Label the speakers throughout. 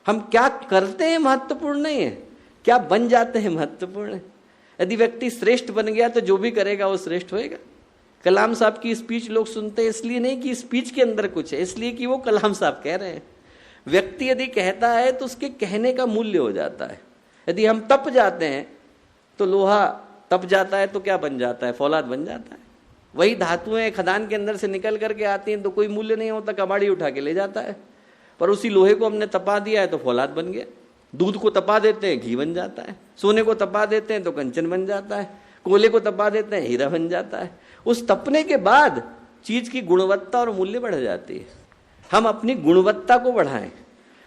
Speaker 1: हम क्या करते हैं महत्वपूर्ण नहीं है, क्या बन जाते हैं महत्वपूर्ण है। यदि व्यक्ति श्रेष्ठ बन गया तो जो भी करेगा वो श्रेष्ठ होएगा। कलाम साहब की स्पीच लोग सुनते हैं इसलिए नहीं कि स्पीच के अंदर कुछ है, इसलिए कि वो कलाम साहब कह रहे हैं। व्यक्ति यदि कहता है तो उसके कहने का मूल्य हो जाता है। यदि हम तप जाते हैं तो लोहा तप जाता है तो क्या बन जाता है, फौलाद बन जाता है। वही धातुएं खदान के अंदर से निकल करके आती हैं तो कोई मूल्य नहीं होता, कबाड़ी उठा के ले जाता है। पर उसी लोहे को हमने तपा दिया है तो फौलाद बन गया। दूध को तपा देते हैं घी बन जाता है, सोने को तपा देते हैं तो कंचन बन जाता है, कोयले को तपा देते हैं हीरा बन जाता है। उस तपने के बाद चीज की गुणवत्ता और मूल्य बढ़ जाती है। हम अपनी गुणवत्ता को बढ़ाएं,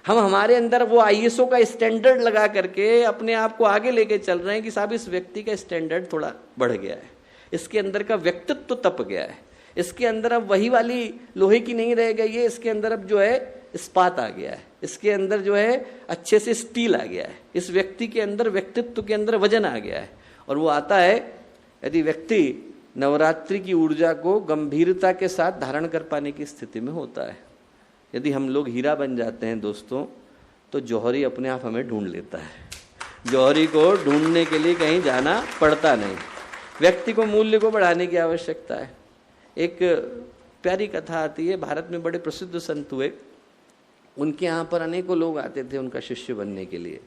Speaker 1: हम हमारे अंदर वो आईएसओ का स्टैंडर्ड लगा करके अपने आप को आगे लेके चल रहे हैं कि साहब इस व्यक्ति का स्टैंडर्ड थोड़ा बढ़ गया है, इसके अंदर का व्यक्तित्व तप गया है, इसके अंदर अब वही वाली लोहे की नहीं रह गई है, इसके अंदर अब जो है इस्पात आ गया है, इसके अंदर जो है अच्छे से स्टील आ गया है, इस व्यक्ति के अंदर व्यक्तित्व के अंदर वजन आ गया है। और वो आता है यदि व्यक्ति नवरात्रि की ऊर्जा को गंभीरता के साथ धारण कर पाने की स्थिति में होता है। यदि हम लोग हीरा बन जाते हैं दोस्तों तो जौहरी अपने आप हमें ढूंढ लेता है। जौहरी को ढूंढने के लिए कहीं जाना पड़ता नहीं। व्यक्ति को मूल्य को बढ़ाने की आवश्यकता है। एक प्यारी कथा आती है, भारत में बड़े प्रसिद्ध संत हुए, उनके यहाँ पर अनेकों लोग आते थे उनका शिष्य बनने के लिए।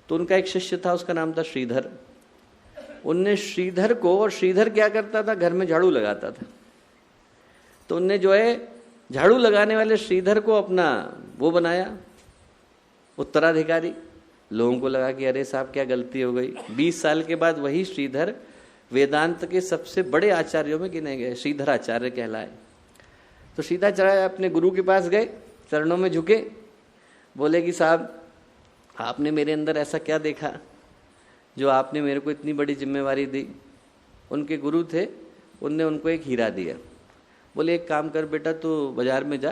Speaker 1: तो उनका एक शिष्य था, उसका नाम था श्रीधर। उनने श्रीधर को, और श्रीधर क्या करता था, घर में झाड़ू लगाता था। तो उनने जो है झाड़ू लगाने वाले श्रीधर को अपना वो बनाया उत्तराधिकारी। लोगों को लगा कि अरे साहब क्या गलती हो गई। 20 साल के बाद वही श्रीधर वेदांत के सबसे बड़े आचार्यों में गिने गए, श्रीधर आचार्य कहलाए। तो श्रीधराचार्य अपने गुरु के पास गए, चरणों में झुके, बोले कि साहब आपने मेरे अंदर ऐसा क्या देखा जो आपने मेरे को इतनी बड़ी जिम्मेवारी दी। उनके गुरु थे, उनने उनको एक हीरा दिया। बोले एक काम कर बेटा, तू बाजार में जा,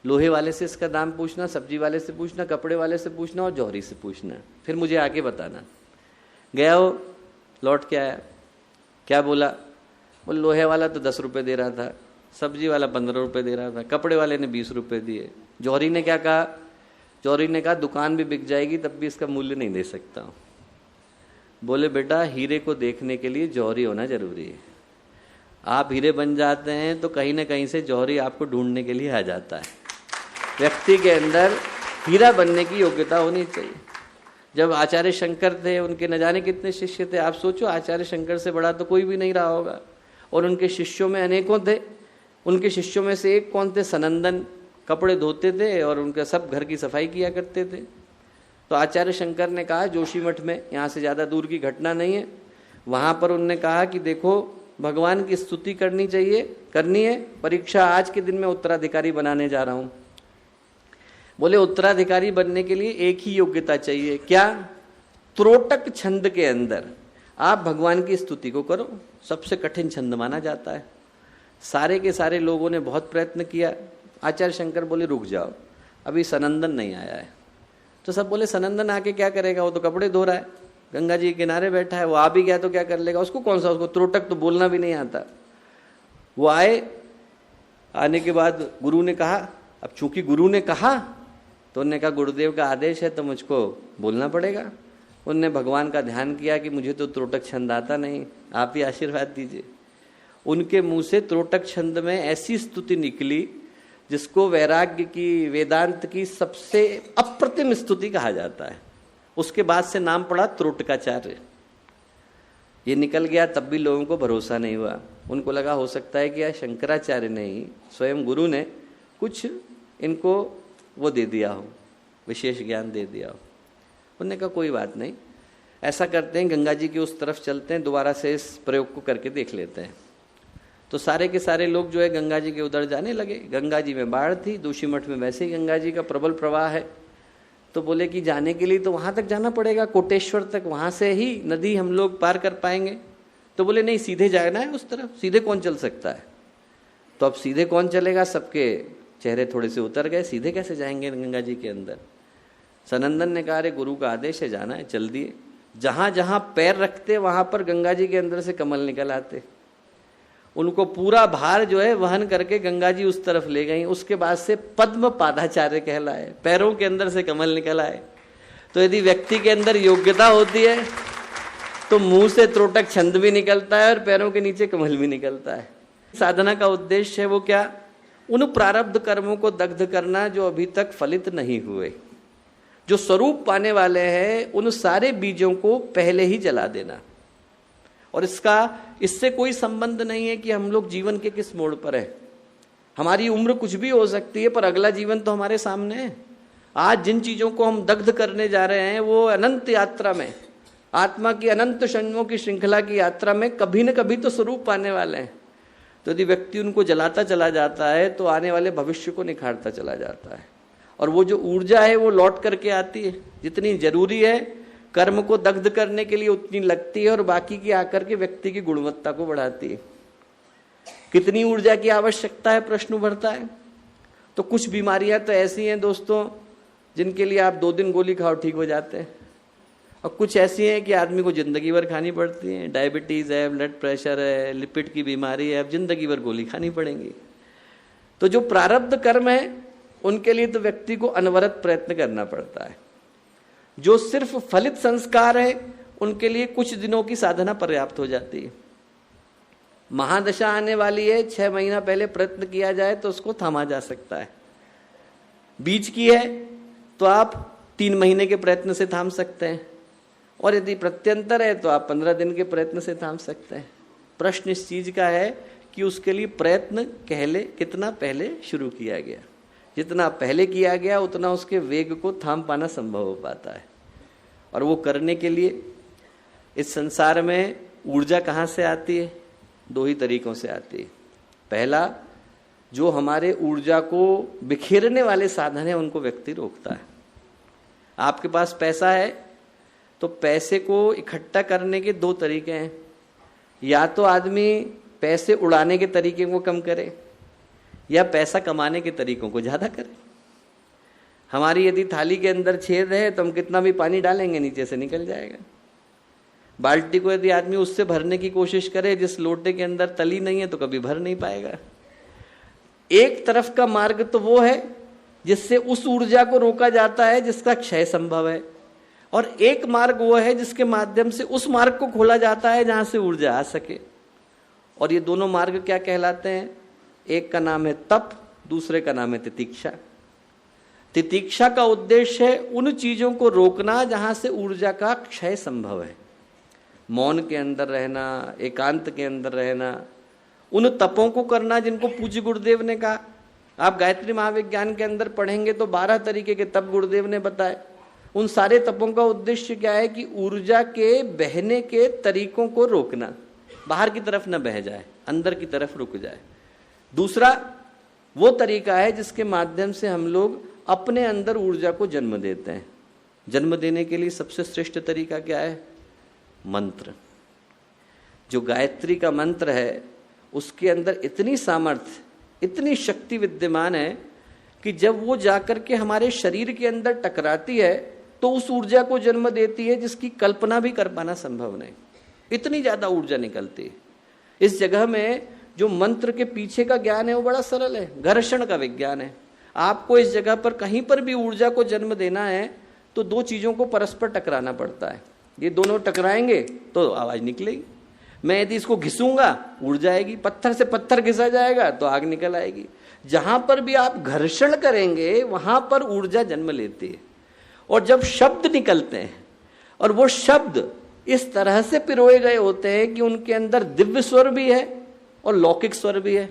Speaker 1: लोहे वाले से इसका दाम पूछना, सब्जी वाले से पूछना, कपड़े वाले से पूछना और जौहरी से पूछना, फिर मुझे आके बताना। गया वो, लौट के आया, क्या बोला? बोले लोहे वाला तो 10 रुपये दे रहा था, सब्जी वाला 15 रुपये दे रहा था, कपड़े वाले ने 20 रुपये दिए। जौहरी ने क्या कहा? जौहरी ने कहा दुकान भी बिक जाएगी तब भी इसका मूल्य नहीं दे सकता हूँ। बोले बेटा हीरे को देखने के लिए जौहरी होना जरूरी है। आप हीरे बन जाते हैं तो कहीं ना कहीं से जौहरी आपको ढूंढने के लिए आ जाता है। व्यक्ति के अंदर हीरा बनने की योग्यता होनी चाहिए। जब आचार्य शंकर थे, उनके न जाने कितने शिष्य थे। आप सोचो आचार्य शंकर से बड़ा तो कोई भी नहीं रहा होगा, और उनके शिष्यों में अनेकों थे। उनके शिष्यों में से एक कौन थे? सनंदन। कपड़े धोते थे और उनका सब घर की सफाई किया करते थे। तो आचार्य शंकर ने कहा जोशी मठ में, यहाँ से ज़्यादा दूर की घटना नहीं है, वहाँ पर उनने कहा कि देखो भगवान की स्तुति करनी है, परीक्षा आज के दिन में उत्तराधिकारी बनाने जा रहा हूँ। बोले उत्तराधिकारी बनने के लिए एक ही योग्यता चाहिए, क्या? त्रोटक छंद के अंदर आप भगवान की स्तुति को करो। सबसे कठिन छंद माना जाता है। सारे के सारे लोगों ने बहुत प्रयत्न किया। आचार्य शंकर बोले रुक जाओ, अभी सनंदन नहीं आया है। तो सब बोले सनंदन आके क्या करेगा, वो तो कपड़े धो रहा है, गंगा जी के किनारे बैठा है, वो आ भी गया तो क्या कर लेगा, उसको कौन सा, उसको त्रोटक तो बोलना भी नहीं आता। वो आए, आने के बाद गुरु ने कहा, अब चूंकि गुरु ने कहा तो उन्होंने कहा गुरुदेव का आदेश है तो मुझको बोलना पड़ेगा। उनने भगवान का ध्यान किया कि मुझे तो त्रोटक छंद आता नहीं, आप ही आशीर्वाद दीजिए। उनके मुंह से त्रोटक छंद में ऐसी स्तुति निकली जिसको वैराग्य की, वेदांत की सबसे अप्रतिम स्तुति कहा जाता है। उसके बाद से नाम पड़ा त्रोटकाचार्य। ये निकल गया तब भी लोगों को भरोसा नहीं हुआ। उनको लगा हो सकता है कि यार शंकराचार्य ने ही, स्वयं गुरु ने कुछ इनको वो दे दिया हो, विशेष ज्ञान दे दिया हो। उन्होंने कहा कोई बात नहीं, ऐसा करते हैं गंगा जी की उस तरफ चलते हैं, दोबारा से इस प्रयोग को करके देख लेते हैं। तो सारे के सारे लोग जो है गंगा जी के उधर जाने लगे। गंगा जी में बाढ़ थी, जोशी मठ में वैसे ही गंगा जी का प्रबल प्रवाह है। तो बोले कि जाने के लिए तो वहाँ तक जाना पड़ेगा, कोटेश्वर तक, वहाँ से ही नदी हम लोग पार कर पाएंगे। तो बोले नहीं, सीधे जाना है उस तरफ, सीधे कौन चल सकता है। तो अब सीधे कौन चलेगा, सबके चेहरे थोड़े से उतर गए, सीधे कैसे जाएंगे गंगा जी के अंदर। सनंदन ने कहा अरे गुरु का आदेश है, जाना है, चल दिए। जहाँ जहाँ पैर रखते वहाँ पर गंगा जी के अंदर से कमल निकल आते। उनको पूरा भार जो है वहन करके गंगा जी उस तरफ ले गई। उसके बाद से पद्म पादाचार्य कहलाए, पैरों के अंदर से कमल निकल आए। तो यदि व्यक्ति के अंदर योग्यता होती है तो मुंह से त्रोटक छंद भी निकलता है और पैरों के नीचे कमल भी निकलता है। साधना का उद्देश्य है वो क्या? उन प्रारब्ध कर्मों को दग्ध करना जो अभी तक फलित नहीं हुए, जो स्वरूप पाने वाले हैं, उन सारे बीजों को पहले ही जला देना। और इससे कोई संबंध नहीं है कि हम लोग जीवन के किस मोड़ पर है। हमारी उम्र कुछ भी हो सकती है, पर अगला जीवन तो हमारे सामने है। आज जिन चीजों को हम दग्ध करने जा रहे हैं वो अनंत यात्रा में, आत्मा की अनंत जन्मों की श्रृंखला की यात्रा में कभी न कभी तो स्वरूप पाने वाले हैं। तो यदि व्यक्ति उनको जलाता चला जाता है तो आने वाले भविष्य को निखारता चला जाता है। और वो जो ऊर्जा है वो लौट करके आती है। जितनी जरूरी है कर्म को दग्ध करने के लिए उतनी लगती है, और बाकी की आकर के व्यक्ति की गुणवत्ता को बढ़ाती है। कितनी ऊर्जा की आवश्यकता है प्रश्न उभरता है। तो कुछ बीमारियां तो ऐसी हैं दोस्तों जिनके लिए आप 2 दिन गोली खाओ ठीक हो जाते हैं, और कुछ ऐसी हैं कि आदमी को जिंदगी भर खानी पड़ती हैं। डायबिटीज है, ब्लड प्रेशर है, लिपिड की बीमारी है, अब जिंदगी भर गोली खानी पड़ेंगी। तो जो प्रारब्ध कर्म है उनके लिए तो व्यक्ति को अनवरत प्रयत्न करना पड़ता है। जो सिर्फ फलित संस्कार है उनके लिए कुछ दिनों की साधना पर्याप्त हो जाती है। महादशा आने वाली है, 6 महीना पहले प्रयत्न किया जाए तो उसको थामा जा सकता है। बीच की है तो आप 3 महीने के प्रयत्न से थाम सकते हैं, और यदि प्रत्यंतर है तो आप 15 दिन के प्रयत्न से थाम सकते हैं। प्रश्न इस चीज का है कि उसके लिए प्रयत्न कितना पहले शुरू किया गया। जितना पहले किया गया उतना उसके वेग को थाम पाना संभव हो पाता है। और वो करने के लिए इस संसार में ऊर्जा कहाँ से आती है? 2 ही तरीकों से आती है। पहला, जो हमारे ऊर्जा को बिखेरने वाले साधन है उनको व्यक्ति रोकता है। आपके पास पैसा है तो पैसे को इकट्ठा करने के 2 तरीके हैं। या तो आदमी पैसे उड़ाने के तरीके को कम करे, या पैसा कमाने के तरीकों को ज्यादा करे। हमारी यदि थाली के अंदर छेद है तो हम कितना भी पानी डालेंगे नीचे से निकल जाएगा। बाल्टी को यदि आदमी उससे भरने की कोशिश करे जिस लोटे के अंदर तली नहीं है तो कभी भर नहीं पाएगा। एक तरफ का मार्ग तो वो है जिससे उस ऊर्जा को रोका जाता है जिसका क्षय संभव है, और एक मार्ग वो है जिसके माध्यम से उस मार्ग को खोला जाता है जहां से ऊर्जा आ सके। और ये दोनों मार्ग क्या कहलाते हैं? एक का नाम है तप, दूसरे का नाम है तितीक्षा। तितीक्षा का उद्देश्य है उन चीजों को रोकना जहां से ऊर्जा का क्षय संभव है। मौन के अंदर रहना, एकांत के अंदर रहना, उन तपों को करना जिनको पूज्य गुरुदेव ने कहा। आप गायत्री महाविज्ञान के अंदर पढ़ेंगे तो 12 तरीके के तप गुरुदेव ने बताए। उन सारे तपों का उद्देश्य क्या है कि ऊर्जा के बहने के तरीकों को रोकना, बाहर की तरफ न बह जाए, अंदर की तरफ रुक जाए। दूसरा वो तरीका है जिसके माध्यम से हम लोग अपने अंदर ऊर्जा को जन्म देते हैं। जन्म देने के लिए सबसे श्रेष्ठ तरीका क्या है? मंत्र। जो गायत्री का मंत्र है उसके अंदर इतनी सामर्थ्य, इतनी शक्ति विद्यमान है कि जब वो जाकर के हमारे शरीर के अंदर टकराती है तो उस ऊर्जा को जन्म देती है जिसकी कल्पना भी कर पाना संभव नहीं। इतनी ज्यादा ऊर्जा निकलती है। इस जगह में जो मंत्र के पीछे का ज्ञान है वो बड़ा सरल है, घर्षण का विज्ञान है। आपको इस जगह पर कहीं पर भी ऊर्जा को जन्म देना है तो 2 चीजों को परस्पर टकराना पड़ता है। ये दोनों टकराएंगे तो आवाज निकलेगी। मैं यदि इसको घिसूंगा ऊर्जा आएगी, पत्थर से पत्थर घिसा जाएगा तो आग निकल आएगी। जहां पर भी आप घर्षण करेंगे वहां पर ऊर्जा जन्म लेती है। और जब शब्द निकलते हैं और वो शब्द इस तरह से पिरोए गए होते हैं कि उनके अंदर दिव्य स्वर भी है और लौकिक स्वर भी है,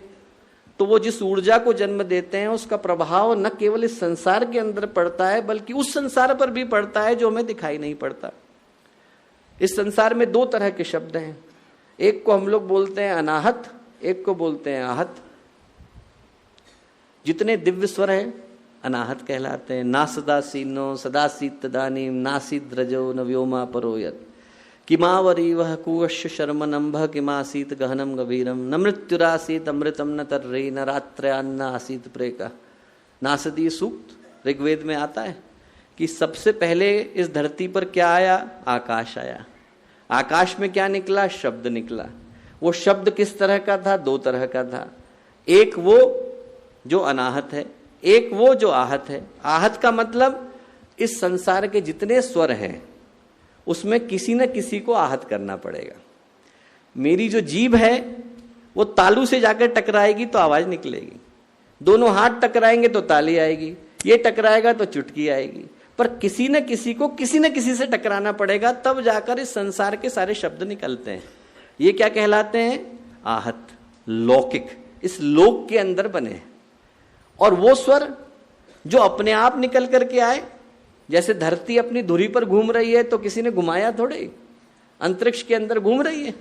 Speaker 1: तो वो जिस ऊर्जा को जन्म देते हैं उसका प्रभाव न केवल इस संसार के अंदर पड़ता है बल्कि उस संसार पर भी पड़ता है जो हमें दिखाई नहीं पड़ता। इस संसार में 2 तरह के शब्द हैं। एक को हम लोग बोलते हैं अनाहत, एक को बोलते हैं आहत। जितने दिव्य स्वर हैं अनाहत कहलाते हैं। ना सदासीनो सदासीत तदानीम नासीद्रजो न व्योमा परोयत किमावरी वह कुवश्य शर्मनंभ किमासीत गहनम गभीरम न मृत्युरासीत अमृतम न तर्री न रात्रयान्न आसीत प्रेका। नासदी सूक्त ऋग्वेद में आता है कि सबसे पहले इस धरती पर क्या आया? आकाश आया। आकाश में क्या निकला? शब्द निकला। वो शब्द किस तरह का था? दो तरह का था। एक वो जो अनाहत है, एक वो जो आहत है। आहत का मतलब इस संसार के जितने स्वर हैं उसमें किसी न किसी को आहत करना पड़ेगा। मेरी जो जीभ है वो तालू से जाकर टकराएगी तो आवाज निकलेगी, दोनों हाथ टकराएंगे तो ताली आएगी, ये टकराएगा तो चुटकी आएगी, पर किसी न किसी को किसी न किसी से टकराना पड़ेगा, तब जाकर इस संसार के सारे शब्द निकलते हैं। ये क्या कहलाते हैं? आहत, लौकिक, इस लोक के अंदर बने। और वो स्वर जो अपने आप निकल करके आए, जैसे धरती अपनी धुरी पर घूम रही है तो किसी ने घुमाया थोड़े, अंतरिक्ष के अंदर घूम रही है।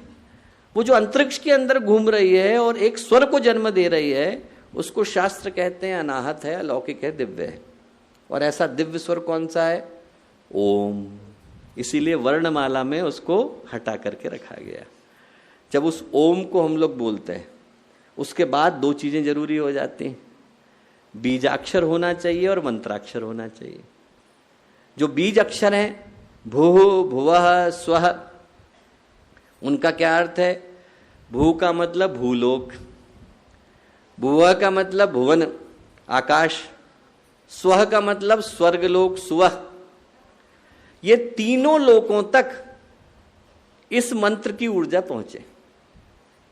Speaker 1: वो जो अंतरिक्ष के अंदर घूम रही है और एक स्वर को जन्म दे रही है, उसको शास्त्र कहते हैं अनाहत है, अलौकिक है, दिव्य है। और ऐसा दिव्य स्वर कौन सा है? ओम। इसीलिए वर्णमाला में उसको हटा करके रखा गया। जब उस ओम को हम लोग बोलते हैं, उसके बाद दो चीजें जरूरी हो जाती हैं, बीजाक्षर होना चाहिए और मंत्राक्षर होना चाहिए। जो बीज अक्षर हैं, भू, भुवः, स्वः, उनका क्या अर्थ है? भू का मतलब भूलोक, भुवः का मतलब भुवन, आकाश, स्वः का मतलब स्वर्गलोक, सुवह। ये तीनों लोकों तक इस मंत्र की ऊर्जा पहुंचे।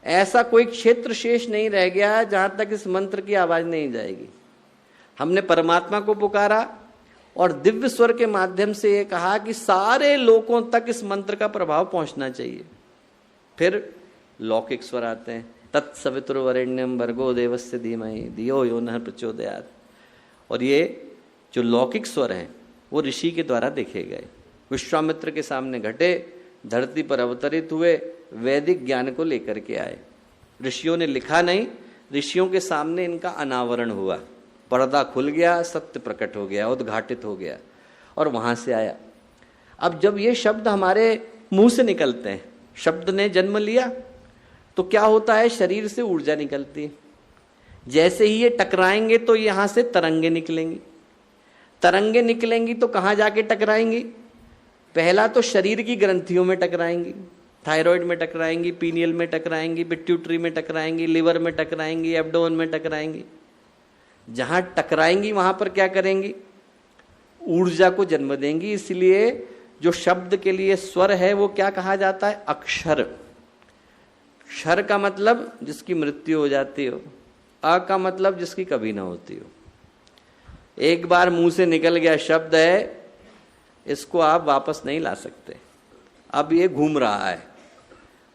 Speaker 1: ऐसा कोई क्षेत्र शेष नहीं रह गया जहां तक इस मंत्र की आवाज नहीं जाएगी। हमने परमात्मा को पुकारा और दिव्य स्वर के माध्यम से ये कहा कि सारे लोकों तक इस मंत्र का प्रभाव पहुंचना चाहिए। फिर लौकिक स्वर आते हैं, तत्सवितुर्वरेण्यं भर्गो देवस्य धीमहि धियो यो नः प्रचोदयात्। और ये जो लौकिक स्वर हैं वो ऋषि के द्वारा देखे गए, विश्वामित्र के सामने घटे, धरती पर अवतरित हुए, वैदिक ज्ञान को लेकर के आए। ऋषियों ने लिखा नहीं, ऋषियों के सामने इनका अनावरण हुआ, पर्दा खुल गया, सत्य प्रकट हो गया, उद्घाटित हो गया और वहां से आया। अब जब ये शब्द हमारे मुंह से निकलते हैं, शब्द ने जन्म लिया तो क्या होता है? शरीर से ऊर्जा निकलती है। जैसे ही ये टकराएंगे तो यहां से तरंगे निकलेंगी, तरंगे निकलेंगी तो कहां जाके टकराएंगी? पहला तो शरीर की ग्रंथियों में टकराएंगी, थायराइड में टकराएंगी, पीनियल में टकराएंगी, पिट्यूटरी में टकराएंगी, लिवर में टकराएंगी, एब्डोमेन में टकराएंगी। जहां टकराएंगी वहां पर क्या करेंगी? ऊर्जा को जन्म देंगी। इसलिए जो शब्द के लिए स्वर है वो क्या कहा जाता है? अक्षर। क्षर का मतलब जिसकी मृत्यु हो जाती हो, अ का मतलब जिसकी कभी ना होती हो। एक बार मुंह से निकल गया शब्द है, इसको आप वापस नहीं ला सकते। अब ये घूम रहा है।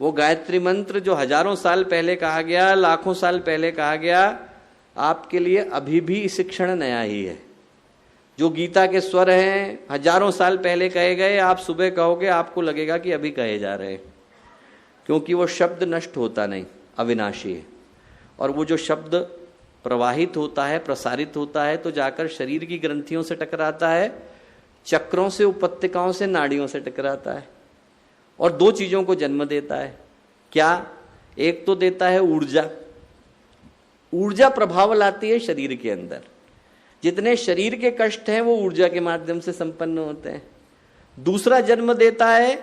Speaker 1: वो गायत्री मंत्र जो हजारों साल पहले कहा गया, लाखों साल पहले कहा गया, आपके लिए अभी भी इस क्षण नया ही है। जो गीता के स्वर हैं हजारों साल पहले कहे गए, आप सुबह कहोगे आपको लगेगा कि अभी कहे जा रहे हैं, क्योंकि वो शब्द नष्ट होता नहीं, अविनाशी है। और वो जो शब्द प्रवाहित होता है, प्रसारित होता है, तो जाकर शरीर की ग्रंथियों से टकराता है, चक्रों से, उपत्यकाओं से, नाड़ियों से टकराता है और दो चीजों को जन्म देता है। क्या? एक तो देता है ऊर्जा, ऊर्जा प्रभाव लाती है शरीर के अंदर। जितने शरीर के कष्ट हैं वो ऊर्जा के माध्यम से संपन्न होते हैं। दूसरा जन्म देता है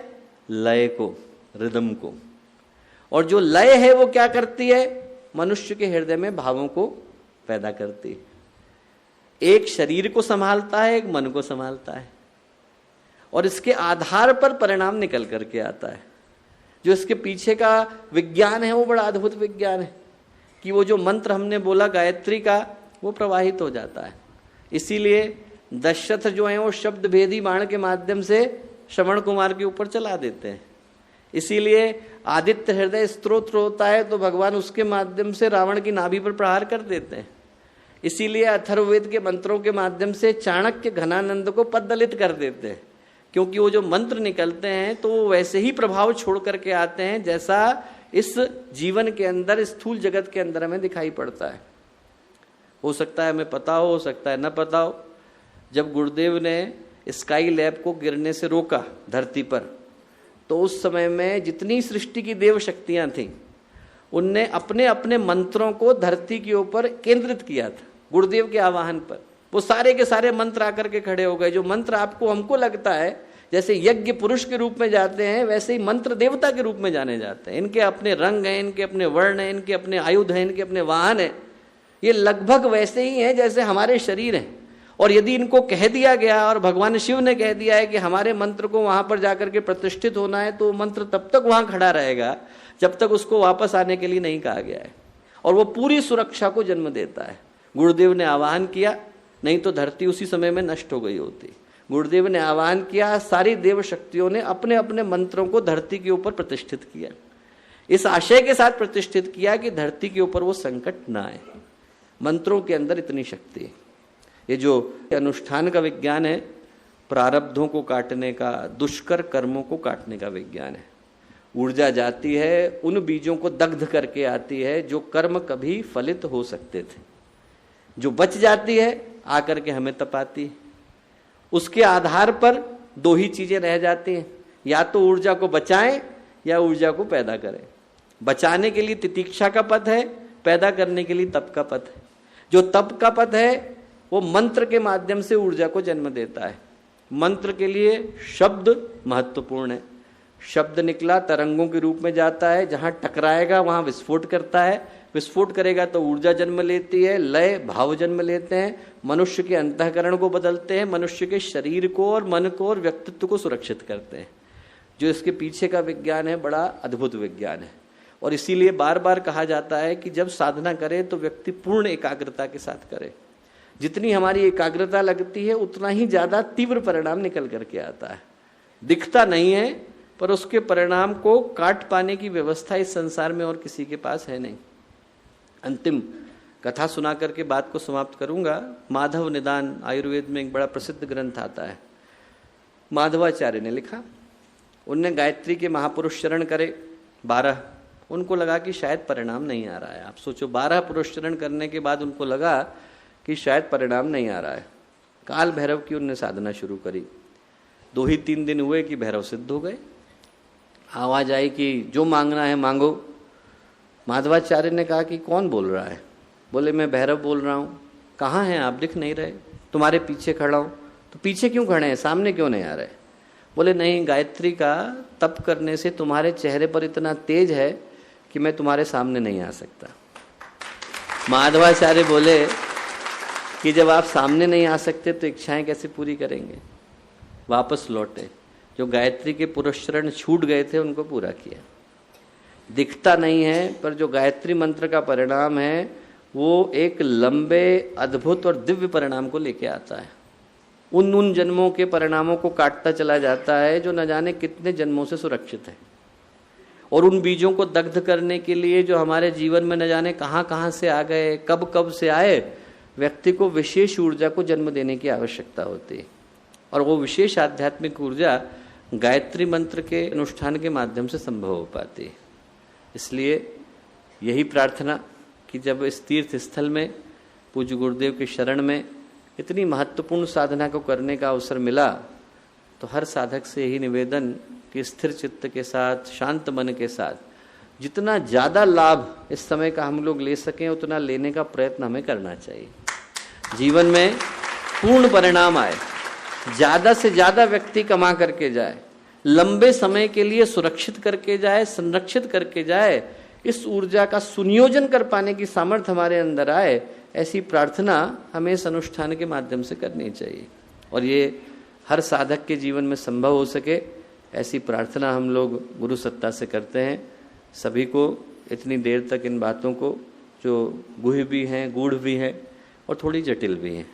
Speaker 1: लय को, रिदम को। और जो लय है वो क्या करती है? मनुष्य के हृदय में भावों को पैदा करती है। एक शरीर को संभालता है, एक मन को संभालता है, और इसके आधार पर परिणाम निकल करके आता है। जो इसके पीछे का विज्ञान है वो बड़ा अद्भुत विज्ञान है कि वो जो मंत्र हमने बोला गायत्री का, वो प्रवाहित हो जाता है। इसीलिए दशरथ जो है वो शब्द भेदी बाण के माध्यम से श्रवण कुमार के ऊपर चला देते हैं। इसीलिए आदित्य हृदय स्तोत्र होता है तो भगवान उसके माध्यम से रावण की नाभि पर प्रहार कर देते हैं। इसीलिए अथर्ववेद के मंत्रों के माध्यम से चाणक्य घनानंद को पद्दलित कर देते हैं, क्योंकि वो जो मंत्र निकलते हैं तो वो वैसे ही प्रभाव छोड़ करके आते हैं जैसा इस जीवन के अंदर, स्थूल जगत के अंदर हमें दिखाई पड़ता है। हो सकता है हमें पता हो सकता है न पता हो। जब गुरुदेव ने स्काई लैब को गिरने से रोका धरती पर, तो उस समय में जितनी सृष्टि की देव शक्तियां थीं, उनने अपने अपने मंत्रों को धरती के ऊपर केंद्रित किया था गुरुदेव के आवाहन पर। वो सारे के सारे मंत्र आकर के खड़े हो गए। जो मंत्र आपको, हमको लगता है जैसे यज्ञ पुरुष के रूप में जाते हैं, वैसे ही मंत्र देवता के रूप में जाने जाते हैं। इनके अपने रंग हैं, इनके अपने वर्ण हैं, इनके अपने आयुध हैं, इनके अपने वाहन हैं। ये लगभग वैसे ही हैं जैसे हमारे शरीर हैं। और यदि इनको कह दिया गया और भगवान शिव ने कह दिया है कि हमारे मंत्र को वहां पर जाकर के प्रतिष्ठित होना है, तो मंत्र तब तक वहां खड़ा रहेगा जब तक उसको वापस आने के लिए नहीं कहा गया है। और वो पूरी सुरक्षा को जन्म देता है। गुरुदेव ने आवाहन किया, नहीं तो धरती उसी समय में नष्ट हो गई होती। गुरुदेव ने आह्वान किया, सारी देव शक्तियों ने अपने अपने मंत्रों को धरती के ऊपर प्रतिष्ठित किया, इस आशय के साथ प्रतिष्ठित किया कि धरती के ऊपर वो संकट ना आए। मंत्रों के अंदर इतनी शक्ति है। ये जो अनुष्ठान का विज्ञान है, प्रारब्धों को काटने का, दुष्कर कर्मों को काटने का विज्ञान है। ऊर्जा जाती है, उन बीजों को दग्ध करके आती है जो कर्म कभी फलित हो सकते थे। जो बच जाती है आकर के हमें तपाती है। उसके आधार पर दो ही चीजें रह जाती हैं, या तो ऊर्जा को बचाएं या ऊर्जा को पैदा करें। बचाने के लिए तितिक्षा का पथ है, पैदा करने के लिए तप का पथ है। जो तप का पथ है वो मंत्र के माध्यम से ऊर्जा को जन्म देता है। मंत्र के लिए शब्द महत्वपूर्ण है। शब्द निकला तरंगों के रूप में जाता है, जहां टकराएगा वहां विस्फोट करता है, विस्फोट करेगा तो ऊर्जा जन्म लेती है, लय भाव जन्म लेते हैं, मनुष्य के अंतःकरण को बदलते हैं, मनुष्य के शरीर को और मन को और व्यक्तित्व को सुरक्षित करते हैं। जो इसके पीछे का विज्ञान है बड़ा अद्भुत विज्ञान है। और इसीलिए बार बार कहा जाता है कि जब साधना करे तो व्यक्ति पूर्ण एकाग्रता के साथ करे। जितनी हमारी एकाग्रता लगती है उतना ही ज्यादा तीव्र परिणाम निकल करके आता है। दिखता नहीं है पर उसके परिणाम को काट पाने की व्यवस्था इस संसार में और किसी के पास है नहीं। अंतिम कथा सुना करके बात को समाप्त करूंगा। माधव निदान आयुर्वेद में एक बड़ा प्रसिद्ध ग्रंथ आता है, माधवाचार्य ने लिखा। उनने गायत्री के महापुरुष चरण करे 12, उनको लगा कि शायद परिणाम नहीं आ रहा है। आप सोचो 12 पुरुष चरण करने के बाद उनको लगा कि शायद परिणाम नहीं आ रहा है। काल भैरव की उनने साधना शुरू करी। 2 ही 3 दिन हुए कि भैरव सिद्ध हो गए। आवाज आई कि जो मांगना है मांगो। माधवाचार्य ने कहा कि कौन बोल रहा है? बोले मैं भैरव बोल रहा हूँ। कहाँ हैं आप? दिख नहीं रहे। तुम्हारे पीछे खड़ा हूँ। तो पीछे क्यों खड़े हैं, सामने क्यों नहीं आ रहे? बोले नहीं, गायत्री का तप करने से तुम्हारे चेहरे पर इतना तेज है कि मैं तुम्हारे सामने नहीं आ सकता। माधवाचार्य बोले कि जब आप सामने नहीं आ सकते तो इच्छाएं कैसे पूरी करेंगे? वापस लौटे। जो गायत्री के पुरुष चरण छूट गए थे उनको पूरा किया। दिखता नहीं है पर जो गायत्री मंत्र का परिणाम है वो एक लंबे अद्भुत और दिव्य परिणाम को लेके आता है। उन जन्मों के परिणामों को काटता चला जाता है जो न जाने कितने जन्मों से सुरक्षित है। और उन बीजों को दग्ध करने के लिए जो हमारे जीवन में न जाने कहाँ कहाँ से आ गए, कब कब से आए, व्यक्ति को विशेष ऊर्जा को जन्म देने की आवश्यकता होती है। और वो विशेष आध्यात्मिक ऊर्जा गायत्री मंत्र के अनुष्ठान के माध्यम से संभव हो पाती है। इसलिए यही प्रार्थना कि जब इस तीर्थ स्थल में पूज्य गुरुदेव के शरण में इतनी महत्वपूर्ण साधना को करने का अवसर मिला, तो हर साधक से यही निवेदन कि स्थिर चित्त के साथ, शांत मन के साथ जितना ज़्यादा लाभ इस समय का हम लोग ले सकें उतना लेने का प्रयत्न हमें करना चाहिए। जीवन में पूर्ण परिणाम आए, ज़्यादा से ज़्यादा व्यक्ति कमा करके जाए, लंबे समय के लिए सुरक्षित करके जाए, संरक्षित करके जाए, इस ऊर्जा का सुनियोजन कर पाने की सामर्थ्य हमारे अंदर आए, ऐसी प्रार्थना हमें इस अनुष्ठान के माध्यम से करनी चाहिए। और ये हर साधक के जीवन में संभव हो सके ऐसी प्रार्थना हम लोग गुरु सत्ता से करते हैं। सभी को इतनी देर तक इन बातों को जो गुह्य भी हैं, गूढ़ भी हैं और थोड़ी जटिल भी हैं,